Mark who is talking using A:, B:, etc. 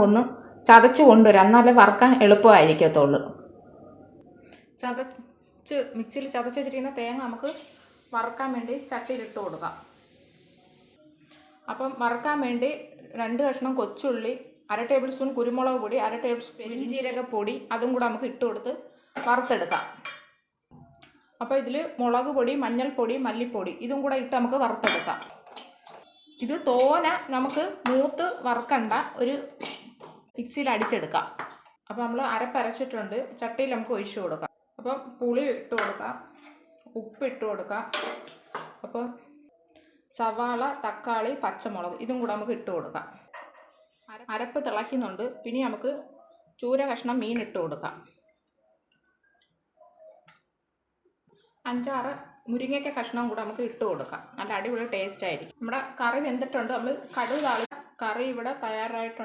A: ഒന്ന് ചതച്ച് കൊണ്ടുവരാം, എന്നാലേ വറുക്കാൻ എളുപ്പമായിരിക്കത്തുള്ളൂ. മിക്സിയിൽ ചതച്ച് വെച്ചിരിക്കുന്ന തേങ്ങ നമുക്ക് വറുക്കാൻ വേണ്ടി ചട്ടിയിലിട്ട് കൊടുക്കാം. അപ്പം വറുക്കാൻ വേണ്ടി 2 കഷ്ണം കൊച്ചുള്ളി, 1/2 ടേബിൾ സ്പൂൺ കുരുമുളക് പൊടി, 1/2 ടേബിൾ സ്പൂൺ പെരുംജീരകപ്പൊടി, അതും കൂടെ നമുക്ക് ഇട്ട് കൊടുത്ത് വറുത്തെടുക്കാം. അപ്പോൾ ഇതിൽ മുളക് പൊടി, മഞ്ഞൾപ്പൊടി, മല്ലിപ്പൊടി ഇതും കൂടെ ഇട്ട് നമുക്ക് വറുത്തെടുക്കാം. ഇത് തോന നമുക്ക് മൂത്ത് വറുക്കണ്ട, ഒരു മിക്സിയിൽ അടിച്ചെടുക്കാം. അപ്പോൾ നമ്മൾ അരപ്പരച്ചിട്ടുണ്ട്, ചട്ടിയിൽ നമുക്ക് ഒഴിച്ചു കൊടുക്കാം. അപ്പം പുളി ഇട്ട് കൊടുക്കാം, ഉപ്പിട്ട് കൊടുക്കാം. അപ്പം സവാള, തക്കാളി, പച്ചമുളക് ഇതും കൂടെ നമുക്ക് ഇട്ട് കൊടുക്കാം. അരപ്പ് തിളയ്ക്കുന്നുണ്ട്. പിന്നെ നമുക്ക് ചൂര കഷ്ണം മീൻ ഇട്ട് കൊടുക്കാം. 5-6 മുരിങ്ങയ്ക്ക കഷ്ണം കൂടെ നമുക്ക് ഇട്ട് കൊടുക്കാം. നല്ല അടിപൊളി ടേസ്റ്റ് ആയിരിക്കും. നമ്മുടെ കറി വെന്തിട്ടുണ്ട്. നമ്മൾ കടുക് താളി കറി ഇവിടെ തയ്യാറായിട്ടുണ്ട്.